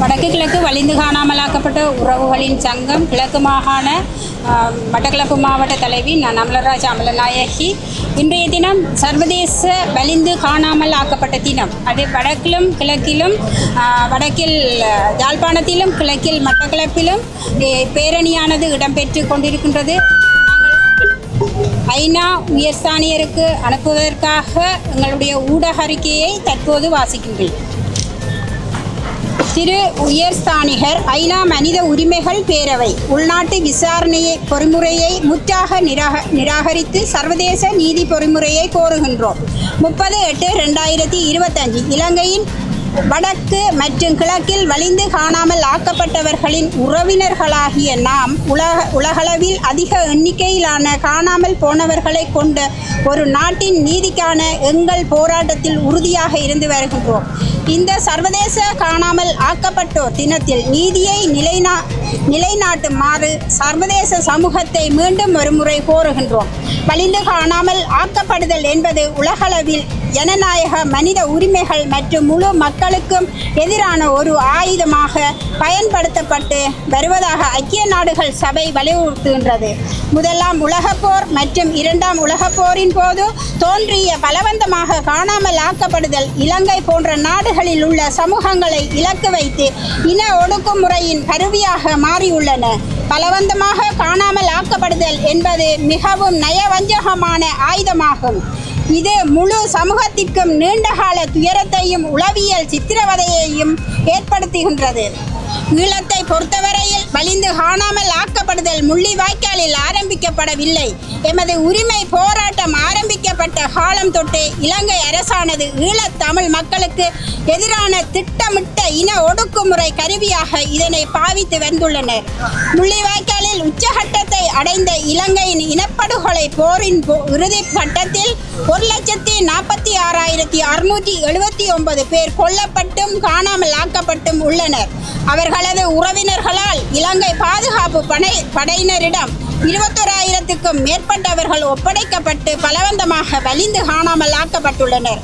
வடக்கு கிழக்கு வலிந்து காணாமலாக்கப்பட்ட உறவுகளின் சங்கம் கிழக்கு மாகாண மட்டக்களப்பு மாவட்ட தலைவி நான் அமலராஜ் அமலநாயகி. இன்றைய தினம் சர்வதேச வலிந்து காணாமல் ஆக்கப்பட்ட தினம். அது வடக்கிலும் கிழக்கிலும், வடக்கில் யாழ்ப்பாணத்திலும் கிழக்கில் மட்டக்களப்பிலும் பேரணியானது இடம்பெற்று கொண்டிருக்கின்றது. ஐநா உயர்ஸ்தானியருக்கு அனுப்புவதற்காக எங்களுடைய ஊடக அறிக்கையை தற்போது வாசிக்கின்றேன். திரு உயர்ஸ்தானிகர், ஐநா மனித உரிமைகள் பேரவை உள்நாட்டு விசாரணையை பொறிமுறையை முற்றாக நிராகரித்து சர்வதேச நீதி பொறிமுறையை கோருகின்றோம். 30/8/2025 இலங்கையின் வடக்கு மற்றும் கிழக்கில் வலிந்து காணாமல் ஆக்கப்பட்டவர்களின் உறவினர்களாகிய நாம் உலகளவில் அதிக எண்ணிக்கையிலான காணாமல் போனவர்களை கொண்ட ஒரு நாட்டின் நீதிக்கான எங்கள் போராட்டத்தில் உறுதியாக இருந்து வருகின்றோம். இந்த சர்வதேச காணாமல் ஆக்கப்பட்டோர் தினத்தில் நீதியை நிலைநாட்டுமாறு சர்வதேச சமூகத்தை மீண்டும் ஒருமுறை கோருகின்றோம். வலிந்து காணாமல் ஆக்கப்படுதல் என்பது உலகளவில் ஜனநாயக மனித உரிமைகள் மற்றும் முழு மக்களுக்கும் எதிரான ஒரு ஆயுதமாக பயன்படுத்தப்பட்டு வருவதாக ஐக்கிய நாடுகள் சபை வலியுறுத்துகின்றது. முதலாம் உலகப்போர் மற்றும் இரண்டாம் உலகப்போரின் போது தோன்றிய பலவந்தமாக காணாமல் ஆக்கப்படுதல் இலங்கை போன்ற நாடுகளில் உள்ள சமூகங்களை இலக்கு வைத்து இன ஒடுக்குமுறையின் கருவியாக மாறியுள்ளன. பலவந்தமாக காணாமல் ஆக்கப்படுதல் என்பது மிகவும் நயவஞ்சகமான ஆயுதமாகும். இது முழு சமூகத்திற்கும் நீண்டகால துயரத்தையும் உளவியல் சித்திரவதையையும் ஏற்படுத்துகின்றது. ஈழத்தை பொறுத்தவரையில் வலிந்து காணாமல் ஆக்கப்படுதல் முள்ளிவாய்க்காலில் ஆரம்பிக்கப்படவில்லை. எமது உரிமை போராட்டம் ஆரம்பிக்கப்பட்ட காலம் தொட்டே இலங்கை அரசானது ஈழத்தமிழ் மக்களுக்கு எதிரான திட்டமிட்ட இன ஒடுக்குமுறை கருவியாக இதனை பாவித்து வந்துள்ளனர். முள்ளிவாய்க்காலில் உச்சகட்டத்தை அடைந்த இலங்கையின் இனப்படுகொலை போரின் இறுதி கட்டத்தில் 1,46,679 பேர் கொல்லப்பட்டும் காணாமல் ஆக்கப்பட்டும் உள்ளனர். அவர்களது உறவினர்களால் இலங்கை பாதுகாப்பு படையினரிடம் 21,000க்கும் மேற்பட்டவர்கள் ஒப்படைக்கப்பட்டு பலவந்தமாக வலிந்து காணாமல் ஆக்கப்பட்டுள்ளனர்.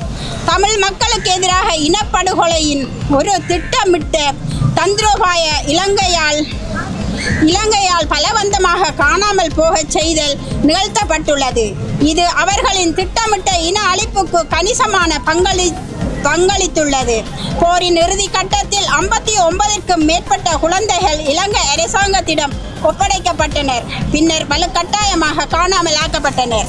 தமிழ் மக்களுக்கு எதிராக இனப்படுகொலையின் ஒரு திட்டமிட்ட தந்திரோபாய இலங்கையால் பலவந்தமாக காணாமல் போகச் செய்தல் நிகழ்த்தப்பட்டுள்ளது. இது அவர்களின் திட்டமிட்ட இன அழிப்புக்கு கணிசமான பங்களித்துள்ளது. போரின் இறுதி கட்டத்தில் 59க்கும் மேற்பட்ட குழந்தைகள் இலங்கை அரசாங்கத்திடம் ஒப்படைக்கப்பட்டனர். பின்னர் வலுக்கட்டாயமாக காணாமல் ஆக்கப்பட்டனர்.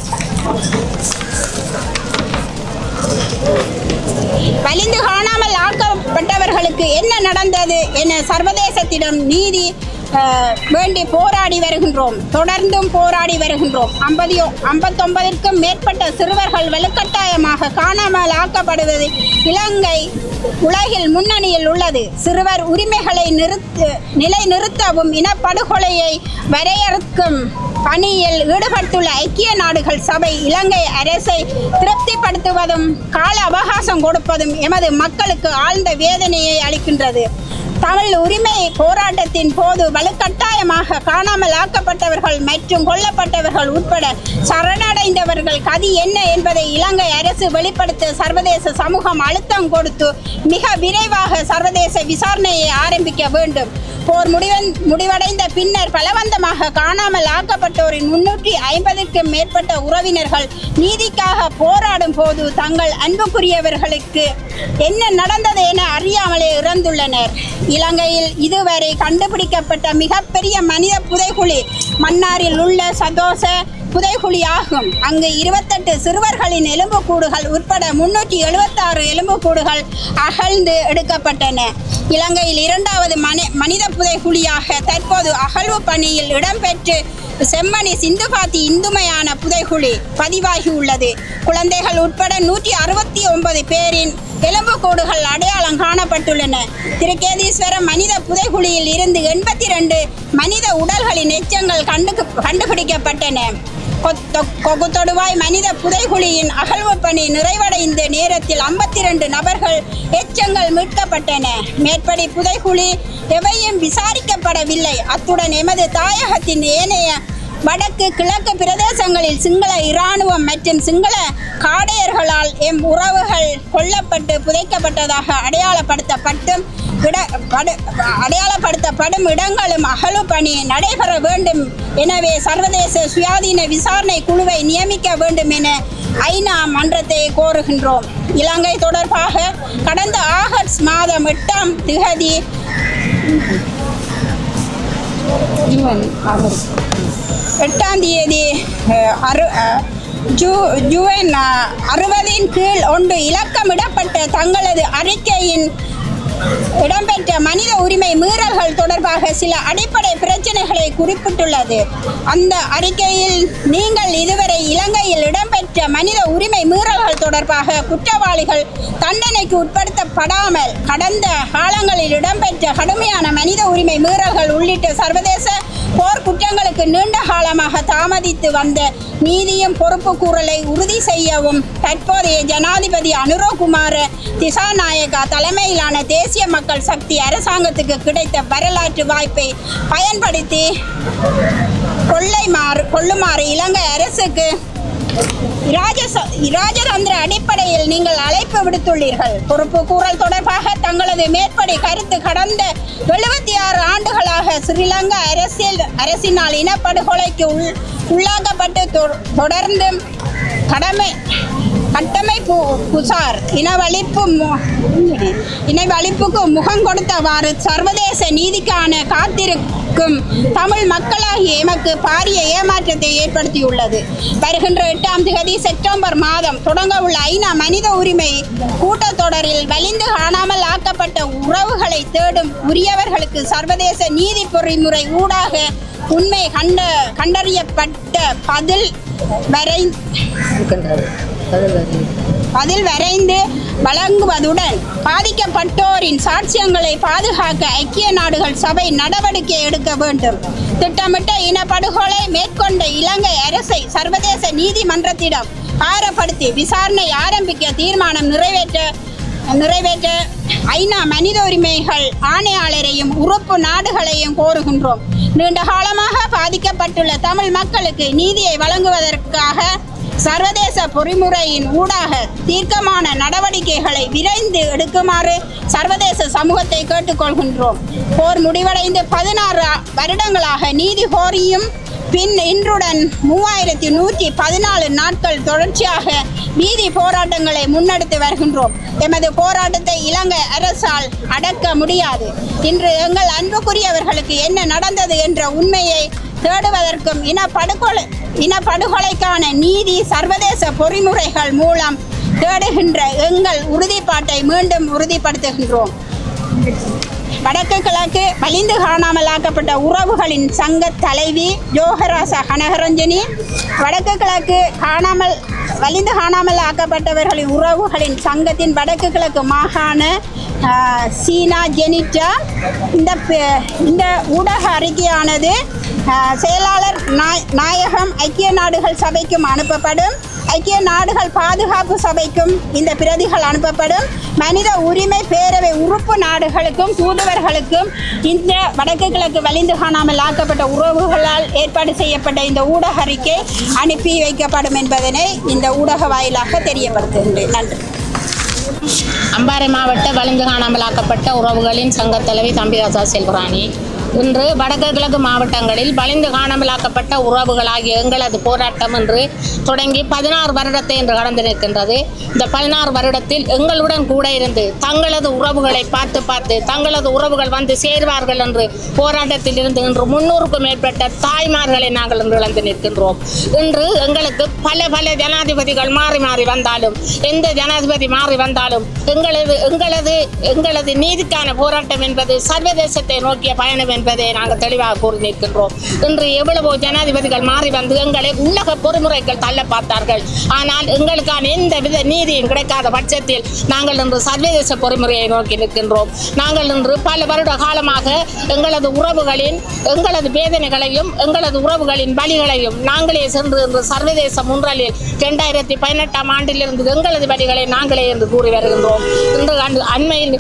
வலிந்து காணாமல் ஆக்கப்பட்டவர்களுக்கு என்ன நடந்தது என சர்வதேசத்திடம் நீதி வேண்டி போராடி வருகின்றோம். தொடர்ந்தும் போராடி வருகின்றோம். 59க்கும் மேற்பட்ட சிறுவர்கள் வலுக்கட்டாயமாக காணாமல் ஆக்கப்படுவது இலங்கை உலகில் முன்னணியில் உள்ளது. சிறுவர் உரிமைகளை நிலைநிறுத்தவும் இனப்படுகொலையை வரையறுக்கும் பணியில் ஈடுபட்டுள்ள ஐக்கிய நாடுகள் சபை இலங்கை அரசை திருப்திப்படுத்துவதும் கால அவகாசம் கொடுப்பதும் எமது மக்களுக்கு ஆழ்ந்த வேதனையை அளிக்கின்றது. தமிழ் உரிமை போராட்டத்தின் போது வலுக்கட்டாயமாக காணாமல் ஆக்கப்பட்டவர்கள் மற்றும் கொல்லப்பட்டவர்கள் உட்பட சரணடைந்தவர்கள் கதி என்ன என்பதை இலங்கை அரசு வெளிப்படுத்த சர்வதேச சமூகம் அழுத்தம் கொடுத்து மிக விரைவாக சர்வதேச விசாரணையை ஆரம்பிக்க வேண்டும். போர் முடிவடைந்த பின்னர் பலவந்தமாக காணாமல் ஆக்கப்பட்டோரின் 350க்கும் மேற்பட்ட உறவினர்கள் நீதிக்காக போராடும் போது தங்கள் அன்புக்குரியவர்களுக்கு என்ன நடந்தது என அறியாமலே இறந்துள்ளனர். இலங்கையில் இதுவரை கண்டுபிடிக்கப்பட்ட மிகப்பெரிய மனித புதைகுழி மன்னாரில் உள்ள சதோச புதைகுழி ஆகும். அங்கு 28 சிறுவர்களின் எலும்புக்கூடுகள் உட்பட 376 எலும்புக்கூடுகள் அகழ்ந்து எடுக்கப்பட்டன. இலங்கையில் 2வது மனித புதைகுழியாக தற்போது அகழ்வு பணியில் இடம்பெற்று செம்மணி சிந்துபாத்தி இந்துமையான புதைகுழி பதிவாகியுள்ளது. குழந்தைகள் உட்பட 169 பேரின் எலும்புக்கூடுகள் அடையாளம் காணப்பட்டுள்ளன. திருக்கேதீஸ்வரம் மனித புதைகுழியில் இருந்து 82 மனித உடல்களின் எச்சங்கள் கண்டுபிடிக்கப்பட்டன. கொகுத்தொடுவாய் மனித புதைகுழியின் அகழ்வு பணி நிறைவடைந்த நேரத்தில் 52 நபர்கள் எச்சங்கள் மீட்கப்பட்டன. மேற்படி புதைகுழி எவையும் விசாரிக்கப்படவில்லை. அத்துடன் எமது தாயகத்தின் ஏனைய வடக்கு கிழக்கு பிரதேசங்களில் சிங்கள இராணுவம் மற்றும் சிங்கள காடையர்களால் எம் உறவுகள் கொல்லப்பட்டு புதைக்கப்பட்டதாக அடையாளப்படுத்தப்பட்டும் அடையாளப்படுத்தப்படும் இடங்களும் அகழ்வு பணி நடைபெற வேண்டும். எனவே சர்வதேச சுயாதீன விசாரணை குழுவை நியமிக்க வேண்டும் என ஐநா மன்றத்தை கோருகின்றோம். இலங்கை தொடர்பாக கடந்த ஆகஸ்ட் மாதம் 8ஆம் திகதி UN 60 கீழ் ஒன்று இலக்கமிடப்பட்ட தங்களது அறிக்கையின் இடம்பெற்ற மனித உரிமை மீறல்கள் தொடர்பாக சில அடிப்படை பிரச்சனைகளை குறிப்பிட்டுள்ளது. அந்த அறிக்கையில் நீங்கள் இதுவரை இலங்கையில் இடம்பெற்ற மனித உரிமை மீறல்கள் தொடர்பாக குற்றவாளிகள் தண்டனைக்கு உட்படுத்தப்படாமல் கடந்த காலங்களில் இடம்பெற்ற கடுமையான மனித உரிமை மீறல்கள் உள்ளிட்ட சர்வதேச போர் குற்றங்களுக்கு நீண்ட காலமாக தாமதித்து வந்த நீதியும் பொறுப்பு கூறலை உறுதி செய்யவும் தற்போதைய ஜனாதிபதி அனுரகுமார திசாநாயக்கா தலைமையிலான தேசிய மக்கள் சக்தி அரசாங்கத்துக்கு கிடைத்த வரலாற்று வாய்ப்பை பயன்படுத்தி கொள்ளுமாறு இலங்கை அரசுக்கு இராஜதந்திர அடிப்படையில் நீங்கள் அழைப்பு விடுத்துள்ளீர்கள். பொறுப்பு கூறல் தொடர்பாக தங்களது மேற்படி கருத்து கடந்த 76 ஆண்டுகளாக ஸ்ரீலங்கா அரசினால் இனப்படுகொலைக்கு உள்ளாக்கப்பட்டு தொடர்ந்து கட்டமைப்பு புசார் இனவழிப்புக்கு முகம் கொடுத்தவாறு சர்வதேச நீதிக்கான காத்திருக்கும் தமிழ் மக்களாகிய எமக்கு பாரிய ஏமாற்றத்தை ஏற்படுத்தியுள்ளது. வருகின்ற 8ஆம் தேதி செப்டம்பர் மாதம் தொடங்க உள்ள ஐநா மனித உரிமை கூட்டத்தொடரில் வலிந்து காணாமல் ஆக்கப்பட்ட உறவுகளை தேடும் உரியவர்களுக்கு சர்வதேச நீதி பொறிமுறை ஊடாக உண்மை கண்டறியப்பட்ட பதில் வரைந்து வழங்குவதுடன் பாதிக்கப்பட்டோரின் சாட்சியங்களை பாதுகாக்க ஐக்கிய நாடுகள் சபை நடவடிக்கை எடுக்க வேண்டும். திட்டமிட்ட இனப்படுகொலை மேற்கொண்ட இலங்கை அரசை சர்வதேச நீதிமன்றத்திடம் ஆரப்படுத்தி விசாரணை ஆரம்பிக்க தீர்மானம் நிறைவேற்ற ஐநா மனித உரிமைகள் ஆணையாளரையும் உறுப்பு நாடுகளையும் கோருகின்றோம். நீண்ட காலமாக பாதிக்கப்பட்டுள்ள தமிழ் மக்களுக்கு நீதியை வழங்குவதற்காக சர்வதேச பொறிமுறையின் ஊடாக தீர்க்கமான நடவடிக்கைகளை விரைந்து எடுக்குமாறு சர்வதேச சமூகத்தை கேட்டுக்கொள்கின்றோம். போர் முடிவடைந்து 16 வருடங்களாக நீதி கோரியும் பின் இன்றுடன் 3114 நாட்கள் தொடர்ச்சியாக வீதி போராட்டங்களை முன்னெடுத்து வருகின்றோம். எமது போராட்டத்தை இலங்கை அரசால் அடக்க முடியாது. இன்று எங்கள் அன்புக்குரியவர்களுக்கு என்ன நடந்தது என்ற உண்மையை தேடுவதற்கும் இனப்படுகொலைக்கான நீதி சர்வதேச பொறிமுறைகள் மூலம் தேடுகின்ற எங்கள் உறுதிப்பாட்டை மீண்டும் உறுதிப்படுத்துகின்றோம். வடக்கு கிழக்கு வலிந்து காணாமலாக்கப்பட்ட உறவுகளின் சங்க தலைவி ஜோகராசா கனகரஞ்சனி, வடக்கு கிழக்கு வலிந்து காணாமலாக்கப்பட்டவர்களின் உறவுகளின் சங்கத்தின் வடக்கு கிழக்கு மாகாண சீனா ஜெனிட்டா. இந்த ஊடக அறிக்கையானது செயலாளர் நாயகம் ஐக்கிய நாடுகள் சபைக்கும் அனுப்பப்படும். ஐக்கிய நாடுகள் பாதுகாப்பு சபைக்கும் இந்த பிரதிகள் அனுப்பப்படும். மனித உரிமை பேரவை உறுப்பு நாடுகளுக்கும் தூதுவர்களுக்கும் இந்த வடக்கு கிழக்கு வலிந்து காணாமல் ஆக்கப்பட்ட உறவுகளால் ஏற்பாடு செய்யப்பட்ட இந்த ஊடக அறிக்கை அனுப்பி வைக்கப்படும் என்பதனை இந்த ஊடக வாயிலாக தெரியப்படுத்துகின்றேன். நன்றி. அம்பாறை மாவட்ட வலிந்து காணாமலாக்கப்பட்ட உறவுகளின் சங்க தலைவி தம்பிராசா செல்வராணி. இன்று வடக்கு கிழக்கு மாவட்டங்களில் வலிந்து காணாமலாக்கப்பட்ட உறவுகளாகிய எங்களது போராட்டம் என்று தொடங்கி 16 வருடத்தை என்று கடந்து நிற்கின்றது. இந்த 16 வருடத்தில் எங்களுடன் கூட இருந்து தங்களது உறவுகளை பார்த்து தங்களது உறவுகள் வந்து சேர்வார்கள் என்று போராட்டத்தில் இருந்து இன்று 300க்கும் மேற்பட்ட தாய்மார்களை நாங்கள் இன்று இழந்து நிற்கின்றோம். இன்று எங்களுக்கு பல ஜனாதிபதிகள் மாறி வந்தாலும், எந்த ஜனாதிபதி மாறி வந்தாலும் எங்களது நீதிக்கான போராட்டம் என்பது சர்வதேசத்தை நோக்கிய பயணம் என்பதை நாங்கள் தெளிவாக கூறி நிற்கின்றோம். இன்று எவ்வளவோ ஜனாதிபதிகள் மாறி வந்து எங்களை உள்ளக பொறிமுறைகள் தள்ள பார்த்தார்கள். ஆனால் எங்களுக்கான எந்தவித நீதியும் கிடைக்காத பட்சத்தில் நாங்கள் இன்று சர்வதேச பொறிமுறையை நோக்கி நிற்கின்றோம். நாங்கள் இன்று பல வருட காலமாக எங்களது வேதனைகளையும் எங்களது உறவுகளின் பலிகளையும் நாங்களே சென்று இன்று சர்வதேச முன்றலில் 2018ஆம் ஆண்டிலிருந்து எங்களது பலிகளை நாங்களே என்று கூறி வருகின்றோம். இன்று அண்மையில்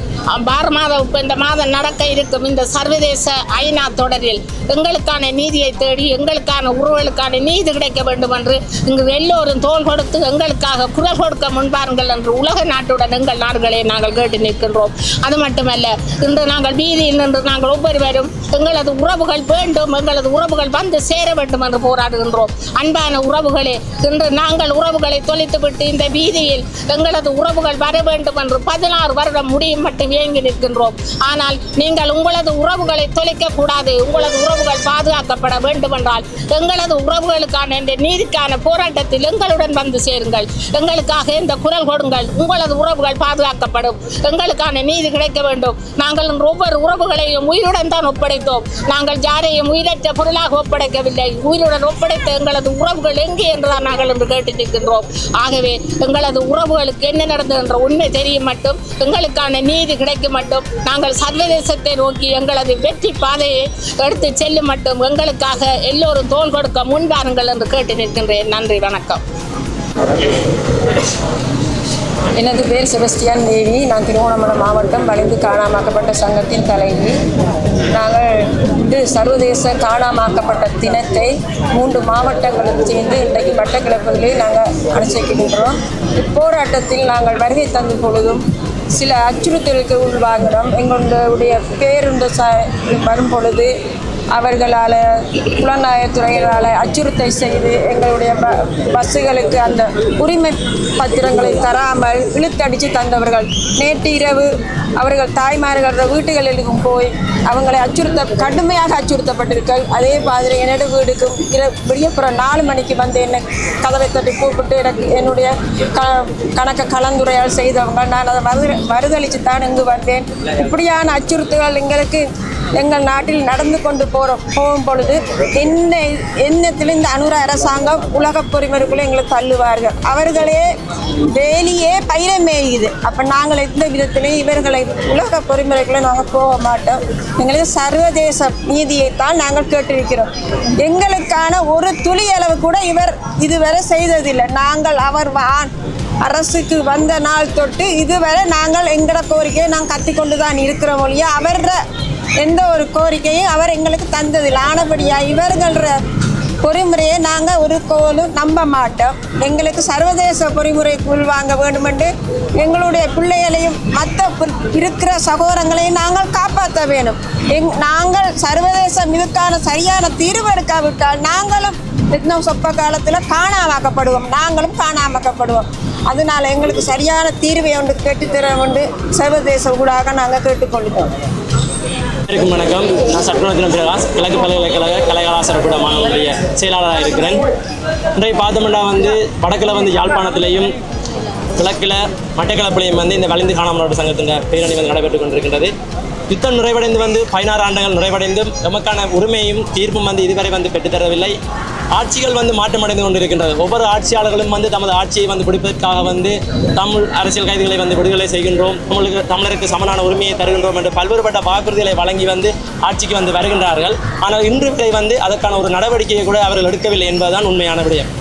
இந்த மாதம் நடக்க இருக்கும் இந்த சர்வதேச ஐநா தொடரில் எங்களுக்கான நீதியை தேடி எங்களுக்கான உறவுகளுக்கான நீதி கிடைக்க வேண்டும் என்று இங்கு எல்லோரும் தோள் கொடுத்து எங்களுக்காக குரல் கொடுக்க முன்பாருங்கள் என்று உலக நாட்டுடன் எங்கள் நாடுகளை நாங்கள் கேட்டு நிற்கின்றோம். அது மட்டுமல்ல, இன்று நாங்கள் வீதியில் நின்று நாங்கள் ஒவ்வொருவரும் எங்களது உறவுகள் வேண்டும், எங்களது உறவுகள் வந்து சேர வேண்டும் என்று போராடுகின்றோம். அன்பான உறவுகளே, இன்று நாங்கள் உறவுகளை தொலைத்துவிட்டு இந்த வீதியில் எங்களது உறவுகள் வர வேண்டும் என்று 16 வருடம் முடியும் மட்டும் இயங்கி நிற்கின்றோம். ஆனால் நீங்கள் உங்களது உறவுகளை தொலைக்க கூடாது, உங்களது உறவுகள் பாதுகாக்கப்பட வேண்டும் என்றால் எங்களது உறவுகளுக்கான இந்த நீதிக்கான போராட்டத்தில் எங்களுடன் வந்து சேருங்கள், எங்களுக்காக இந்த குரல் கொடுங்கள். உங்களது உறவுகள் பாதுகாக்கப்படும், எங்களுக்கான நீதி கிடைக்க வேண்டும். நாங்கள் ஒவ்வொரு உறவுகளையும் உயிருடன் தான் ஒப்படைத்தோம். நாங்கள் யாரையும் உயிரற்ற பொருளாக ஒப்படைக்கவில்லை. உயிருடன் ஒப்படைத்த எங்களது உறவுகள் எங்கே என்றுதான் நாங்கள் இன்று கேட்டு நிற்கின்றோம். ஆகவே எங்களது உறவுகளுக்கு என்ன நடந்தது என்ற உண்மை தெரியும் மட்டும், எங்களுக்கான நீதி கிடைக்கும் மட்டும், நாங்கள் சர்வதேசத்தை நோக்கி எங்களது வெற்றி பாதையை எடுத்து செல்லும் மட்டும் எங்களுக்காக எல்லோரும் தோள் கொடுக்க முன்வாருங்கள் என்று கேட்டு நிற்கின்றேன். நன்றி, வணக்கம். எனது பேர் செபஸ்டியன் தேவி. நான் திருகோணமலை மாவட்டம் வலிந்து காணாமாக்கப்பட்ட சங்கத்தின் தலைவி. நாங்கள் இன்று சர்வதேச காணாமாக்கப்பட்ட தினத்தை 3 மாவட்டங்களும் சேர்ந்து இன்றைக்கு மட்டக்களப்பில் நாங்கள் அனுசரிக்கின்றோம். இப்போராட்டத்தில் நாங்கள் வருகை தந்த பொழுதும் சில அச்சுறுத்தலுக்கு உள்வாகிறோம். எங்களுடைய பேருந்து வரும் பொழுது அவர்களால் புலனாய்வுத்துறையினால் அச்சுறுத்தல் செய்து எங்களுடைய பஸ்ஸுகளுக்கு அந்த உரிமை பத்திரங்களை தராமல் இழுத்தடித்து தந்தவர்கள். நேற்று இரவு அவர்கள் தாய்மார்கள வீட்டுகளிலும் போய் அவங்களை கடுமையாக அச்சுறுத்தப்பட்டிருக்கள். அதே மாதிரி என்னோட வீடுக்கும் விடியப்புறம் 4 மணிக்கு வந்து என்னை கதவை தட்டி கூப்பிட்டு எனக்கு என்னுடைய கணக்க கலந்துரையால் செய்தவங்க. நான் அதை மறுதளித்து தான் இங்கு வந்தேன். இப்படியான அச்சுறுத்தல்கள் எங்கள் நாட்டில் நடந்து கொண்டு போகும் பொழுது எண்ணத்தில் இந்த அனுர அரசாங்கம் உலக பொறிமுறைக்குள்ளே எங்களை தள்ளுவார்கள். அவர்களே வேலியே பயிரை மேயுது. அப்போ நாங்கள் எந்த விதத்திலையும் இவர்களை உலக பொறிமுறைக்குள்ளே நாங்கள் போக மாட்டோம். எங்களுக்கு சர்வதேச நீதியைத்தான் நாங்கள் கேட்டிருக்கிறோம். எங்களுக்கான ஒரு துளி அளவு கூட இவர் இதுவரை செய்ததில்லை. நாங்கள் அரசுக்கு வந்த நாள் தொட்டு இதுவரை நாங்கள் எங்களோட கோரிக்கையை நாங்கள் கத்திக்கொண்டு தான் இருக்கிறோம் ஒழிய அவர எந்த ஒரு கோரிக்கையும் அவர் எங்களுக்கு தந்ததில்லை. ஆனபடியாக இவர்கள பொறிமுறையை நாங்கள் ஒரு கோலும் நம்ப மாட்டோம். எங்களுக்கு சர்வதேச பொறிமுறைக்குள் வாங்க வேண்டுமென்று எங்களுடைய பிள்ளைகளையும் மற்ற இருக்கிற சகோதரங்களையும் நாங்கள் காப்பாற்ற வேணும். நாங்கள் சர்வதேசம் இதுக்கான சரியான தீர்வு எடுக்காவிட்டால் நாங்களும் இன்னும் சொப்ப காலத்தில் காணாமக்கப்படுவோம், நாங்களும் காணாமக்கப்படுவோம். அதனால் எங்களுக்கு சரியான தீர்வை ஒன்று கேட்டுத்தர கொண்டு சர்வதேச ஊடாக நாங்கள் கேட்டுக்கொள்கிறோம். வணக்கம். நான் சட்டமன்றத்தின் பிரகாஷ் கிழக்கு பல்கலைக்கழக கலைகலாசார கூட மாணவர்களுடைய செயலாளராக இருக்கிறேன். இன்றைக்கு பார்த்தோம்னா வடக்கில் யாழ்ப்பாணத்திலையும் கிழக்கில் மட்டக்களப்பிலையும் இந்த வலிந்து காணாமலோட சங்கத்தின் பேரணி நடைபெற்றுக் கொண்டிருக்கின்றது. யுத்தம் நிறைவடைந்து 16 ஆண்டுகள் நிறைவடைந்தும் எமக்கான உரிமையும் தீர்ப்பும் இதுவரை பெற்றுத்தரவில்லை. ஆட்சிகள் மாற்றமடைந்து கொண்டிருக்கின்றது. ஒவ்வொரு ஆட்சியாளர்களும் தமது ஆட்சியை பிடிப்பதற்காக தமிழ் அரசியல் கைதிகளை விடுதலை செய்கின்றோம், தமிழருக்கு சமனான உரிமையை தருகின்றோம் என்று பல்வேறுபட்ட வாக்குறுதிகளை வழங்கி ஆட்சிக்கு வருகின்றார்கள். ஆனால் இன்று வரை அதற்கான ஒரு நடவடிக்கையை கூட அவர்கள் எடுக்கவில்லை என்பதுதான் உண்மையான விடயம்.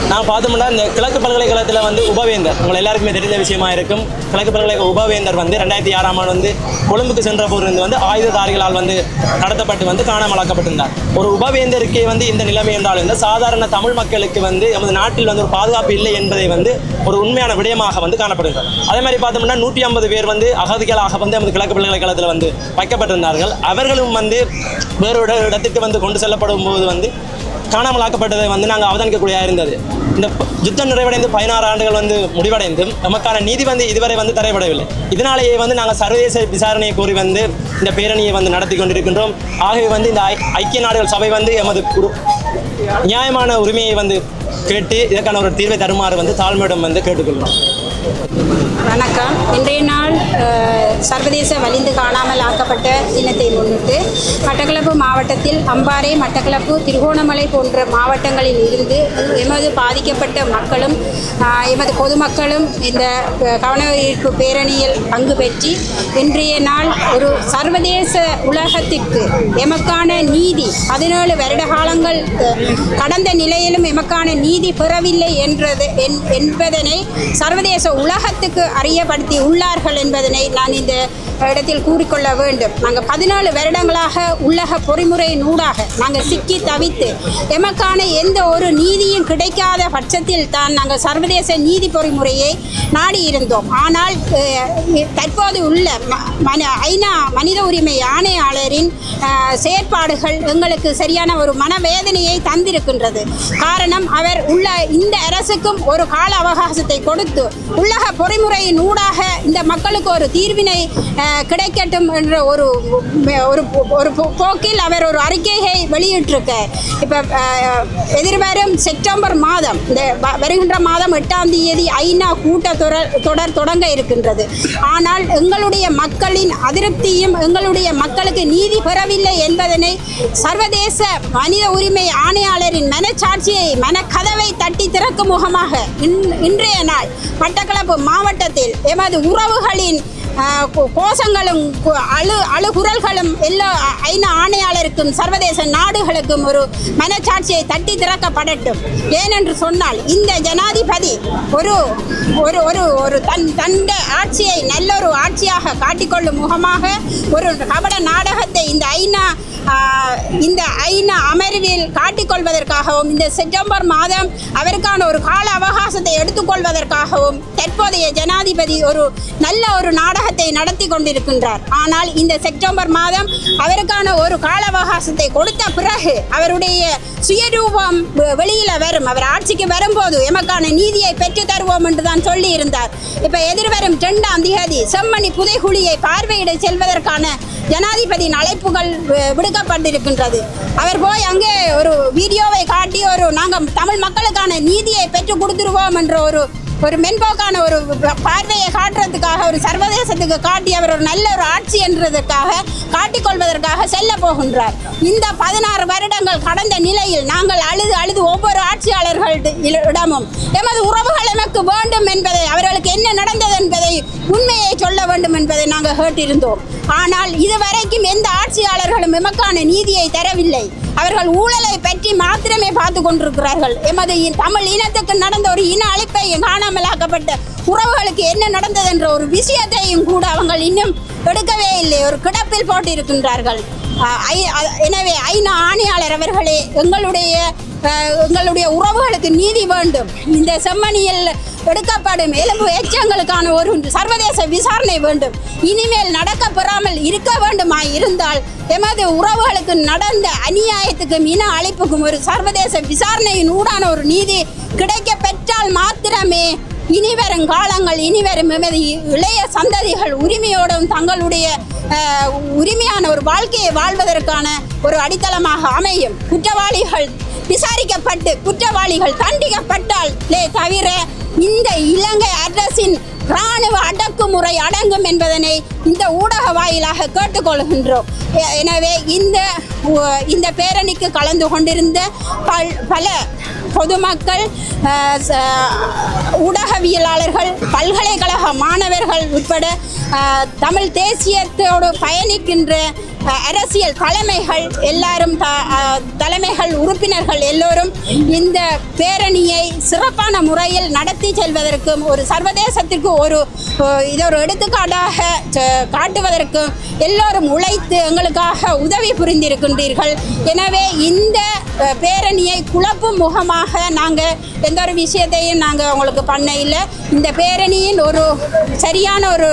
நான் பார்த்தோம்னா இந்த கிழக்கு பல்கலைக்கழகத்தில் உபவேந்தர் உங்கள் எல்லாருக்குமே தெரிந்த விஷயமா இருக்கும். கிழக்கு பல்கலைக்கழக உபவேந்தர் 2006ஆம் ஆண்டு கொழும்புக்கு சென்ற போது ஆயுததாரிகளால் நடத்தப்பட்டு காணாமலாக்கப்பட்டிருந்தார். ஒரு உபவேந்தருக்கே இந்த நிலைமை என்றால் சாதாரண தமிழ் மக்களுக்கு எமது நாட்டில் ஒரு பாதுகாப்பு இல்லை என்பதை ஒரு உண்மையான விடயமாக காணப்படுகிறது. அதே மாதிரி பார்த்தோம்னா 150 பேர் அகதிகளாக எமது கிழக்கு பல்கலைக்கழகத்தில் வைக்கப்பட்டிருந்தார்கள். அவர்களும் வேறொரு இடத்துக்கு கொண்டு செல்லப்படும் போது காணாமலாக்கப்பட்டதை நாங்கள் அவதானிக்கக்கூடிய இருந்தது. இந்த யுத்தம் நிறைவடைந்து 16 ஆண்டுகள் முடிவடைந்தும் நமக்கான நீதி இதுவரை தரப்படவில்லை. இதனாலேயே நாங்கள் சர்வதேச விசாரணையை கோரி இந்த பேரணியை நடத்தி கொண்டிருக்கின்றோம். ஆகவே இந்த ஐக்கிய நாடுகள் சபை எமது நியாயமான உரிமையை கேட்டு இதற்கான ஒரு தீர்வை தருமாறு தாழ்மையிடம் கேட்டுக்கொள்கிறோம். வணக்கம். இன்றைய நாள் சர்வதேச வலிந்து காணாமல் ஆக்கப்பட்ட தினத்தை முன்னிட்டு மட்டக்களப்பு மாவட்டத்தில் அம்பாறை, மட்டக்களப்பு, திருகோணமலை போன்ற மாவட்டங்களில் இருந்து எமது பாதிக்கப்பட்ட மக்களும் எமது பொதுமக்களும் இந்த கவனஈர்ப்பு பேரணியில் பங்கு பெற்றி இன்றைய நாள் ஒரு சர்வதேச உலகத்திற்கு எமக்கான நீதி 17 வருட காலங்கள் கடந்த நிலையிலும் எமக்கான நீதி பெறவில்லை என்பதனை சர்வதேச உலகத்துக்கு அறியப்படுத்தி உள்ளார்கள் என்பதனை நான் இந்த இடத்தில் கூறிக்கொள்ள வேண்டும். நாங்கள் 17 வருடங்களாக உள்ளக பொறிமுறையின் ஊடாக நாங்கள் சிக்கி தவித்து எமக்கான எந்த ஒரு நீதியும் கிடைக்காத பட்சத்தில் தான் நாங்கள் சர்வதேச நீதி பொறிமுறையை நாடியிருந்தோம். ஆனால் தற்போது உள்ள ஐநா மனித உரிமை ஆணையாளரின் செயற்பாடுகள் எங்களுக்கு சரியான ஒரு மனவேதனையை தந்திருக்கின்றது. காரணம், அவர் உள்ள இந்த அரசுக்கும் ஒரு கால அவகாசத்தை கொடுத்து உள்ளக பொறிமுறையின் ஊடாக இந்த மக்களுக்கு ஒரு தீர்வினை கிடைக்கட்டும் என்ற ஒரு போக்கில் அவர் ஒரு அறிக்கையை வெளியிட்டிருக்கார். இப்போ எதிர்வரும் செப்டம்பர் மாதம், இந்த வருகின்ற மாதம் 8ஆம் தேதி ஐநா கூட்டத்தொடர் தொடங்க இருக்கின்றது. ஆனால் எங்களுடைய மக்களின் அதிருப்தியும் எங்களுடைய மக்களுக்கு நீதி பெறவில்லை என்பதனை சர்வதேச மனித உரிமை ஆணையாளரின் மனச்சாட்சியை மனக்கதவை தட்டி திறக்கும் முகமாக இன்றைய நாள் மட்டக்களப்பு மாவட்டத்தில் எமது உறவுகளின் கோஷங்களும் அழுகுரல்களும் எல்லா ஐநா ஆணையாளருக்கும் சர்வதேச நாடுகளுக்கும் ஒரு மனச்சாட்சியை தட்டி திறக்கப்படட்டும். ஏனென்று சொன்னால் இந்த ஜனாதிபதி ஒரு ஒரு ஒரு ஒரு தந்த ஆட்சியை நல்லொரு ஆட்சியாக காட்டிக்கொள்ளும் முகமாக ஒரு கபட நாடகத்தை இந்த ஐநா அமர்வில் காட்டிக்கொள்வதற்காகவும் இந்த செப்டம்பர் மாதம் அவருக்கான ஒரு கால அவகாசத்தை எடுத்துக்கொள்வதற்காகவும் தற்போதைய ஜனாதிபதி ஒரு நல்ல ஒரு நாடகத்தை நடத்தி கொண்டிருக்கின்றார். ஆனால் இந்த செப்டம்பர் மாதம் அவருக்கான ஒரு கால அவகாசத்தை கொடுத்த பிறகு அவருடைய சுயரூபம் வெளியில வரும். அவர் ஆட்சிக்கு வரும்போது எமக்கான நீதியை பெற்று தருவோம் என்று தான் சொல்லி இருந்தார். இப்ப எதிர்வரும் 2ஆம் தேதி செம்மணி புதைகுழியை பார்வையிட செல்வதற்கான ஜனாதிபதியின் அழைப்புகள் விடுக்கப்பட்டிருக்கின்றது. அவர் போய் அங்கே ஒரு வீடியோவை காட்டி நாங்கள் தமிழ் மக்களுக்கான நீதியை பெற்று கொடுத்துருவோம் என்ற ஒரு மென்போக்கான ஒரு பார்வையை காட்டுறதுக்காக ஒரு சர்வதேசத்துக்கு காட்டி அவர் ஒரு நல்ல ஒரு ஆட்சி என்றதற்காக காட்டிக்கொள்வதற்காக செல்ல போகின்றார். இந்த 16 வருடங்கள் கடந்த நிலையில் நாங்கள் அழுது ஒவ்வொரு ஆட்சியாளர்களிடமும் எமது உறவுகள் எமக்கு வேண்டும் என்பதை, அவர்களுக்கு என்ன நடந்தது என்பதை உண்மையை சொல்ல வேண்டும் என்பதை நாங்கள் கேட்டிருந்தோம். ஆனால் இதுவரைக்கும் எந்த ஆட்சியாளர்களும் எமக்கான நீதியை தரவில்லை. அவர்கள் ஊழலை பற்றி மாத்திரமே பார்த்து கொண்டிருக்கிறார்கள். எமது தமிழ் இனத்துக்கு நடந்த ஒரு இன அழிப்பை காணாமலாக்கப்பட்ட உறவுகளுக்கு என்ன நடந்தது என்ற ஒரு விஷயத்தையும் கூட அவங்க இன்னும் எடுக்கவே இல்லை, ஒரு கிடப்பில் போட்டிருக்கின்றார்கள். எனவே ஐநா ஆணையாளர் அவர்களே, எங்களுடைய உறவுகளுக்கு நீதி வேண்டும். இந்த செம்மணியில் எடுக்கப்படும் எலும்பு எச்சங்களுக்கான ஒரு சர்வதேச விசாரணை வேண்டும். இனிமேல் நடக்க பெறாமல் இருக்க வேண்டுமாய் இருந்தால் எமது உறவுகளுக்கு நடந்த அநியாயத்துக்கும் இன அழிப்புக்கும் ஒரு சர்வதேச விசாரணையின் ஊடான ஒரு நீதி கிடைக்க பெற்றால் மாத்திரமே இனிவரும் காலங்கள், இனிவரும் எமது இளைய சந்ததிகள் உரிமையோடும் தங்களுடைய உரிமையான ஒரு வாழ்க்கையை வாழ்வதற்கான ஒரு அடித்தளமாக அமையும். குற்றவாளிகள் விசாரிக்கப்பட்டு குற்றவாளிகள் தண்டிக்கப்பட்டால் தவிர இந்த இலங்கை அரசின் இராணுவ அடக்குமுறை அடங்கும் என்பதனை இந்த ஊடக வாயிலாக கேட்டுக்கொள்கின்றோம். எனவே இந்த பேரணிக்கு கலந்து கொண்டிருந்த பல பொதுமக்கள், ஊடகவியலாளர்கள், பல்கலைக்கழக மாணவர்கள் உட்பட தமிழ் தேசியத்தோடு பயணிக்கின்ற அரசியல் தலைமைகள் எல்லாரும், தலைமைகள், உறுப்பினர்கள் எல்லோரும் இந்த பேரணியை சிறப்பான முறையில் நடத்தி செல்வதற்கும் ஒரு சர்வதேசத்திற்கு இதை ஒரு எடுத்துக்காட்டாக காட்டுவதற்கும் எல்லோரும் உழைத்து எங்களுக்காக உதவி புரிந்திருக்கின்றீர்கள். எனவே இந்த பேரணியை குழப்பும் முகமாக நாங்கள் எந்த ஒரு விஷயத்தையும் நாங்கள் உங்களுக்கு பண்ண இல்லை. இந்த பேரணியின் ஒரு சரியான ஒரு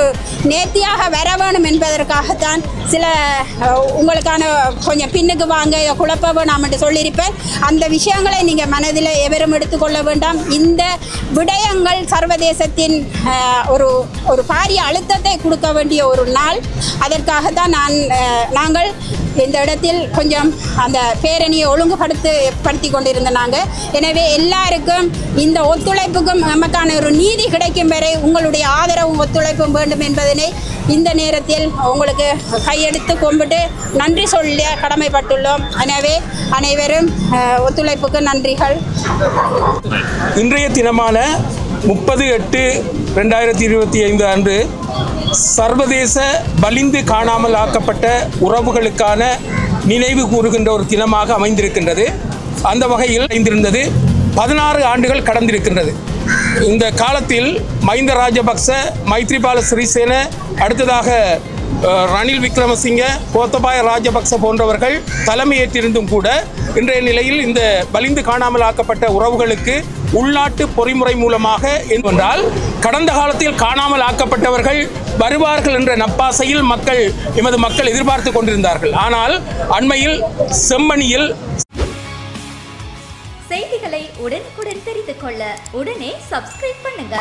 நேர்த்தியாக வர வேணும் என்பதற்காகத்தான் சில உங்களுக்கான கொஞ்சம் பின்னுக்கு வாங்க, குழப்ப வேணாம் என்று சொல்லியிருப்பேன். அந்த விஷயங்களை நீங்கள் மனதில் எவரும் எடுத்துக்கொள்ள வேண்டாம். இந்த விடயங்கள் சர்வதேசத்தின் ஒரு பாரிய அழுத்தத்தை கொடுக்க வேண்டிய ஒரு நாள். அதற்காகத்தான் நாங்கள் இந்த இடத்தில் கொஞ்சம் அந்த பேரணியை ஒழுங்குபடுத்தி கொண்டிருந்த நாங்கள். எனவே எல்லாருக்கும் இந்த ஒத்துழைப்புக்கும் நமக்கான ஒரு நீதி கிடைக்கும் வரை உங்களுடைய ஆதரவும் ஒத்துழைப்பும் வேண்டும் என்பதனை இந்த நேரத்தில் உங்களுக்கு கையெடுத்து கும்பிட்டு நன்றி சொல்ல கடமைப்பட்டுள்ளோம். எனவே அனைவரும் ஒத்துழைப்புக்கு நன்றிகள். இன்றைய தினமான 30/8/2025 அன்று சர்வதேச வலிந்து காணாமல் ஆக்கப்பட்ட உறவுகளுக்கான நினைவு கூறுகின்ற ஒரு தினமாக அமைந்திருக்கின்றது. அந்த வகையில் அமைந்திருந்தது 16 ஆண்டுகள் கடந்திருக்கின்றது. இந்த காலத்தில் மஹிந்த ராஜபக்ச, மைத்ரிபால சிறிசேன, அடுத்ததாக ரணில் விக்ரமசிங்க, கோத்தபாய ராஜபக்ச போன்றவர்கள் தலைமையேற்றிருந்தும் கூட இன்றைய நிலையில் இந்த வலிந்து காணாமல் ஆக்கப்பட்ட உறவுகளுக்கு உள்நாட்டு பொறிமுறை மூலமாக என்றால் கடந்த காலத்தில் காணாமல் ஆக்கப்பட்டவர்கள் வருவார்கள் என்ற நப்பாசையில் எமது மக்கள் எதிர்பார்த்து கொண்டிருந்தார்கள். ஆனால் அண்மையில் செம்மணியில் செய்திகளை உடனுக்குடன் தெரிந்து கொள்ள உடனே சப்ஸ்கிரைப் பண்ணுங்க.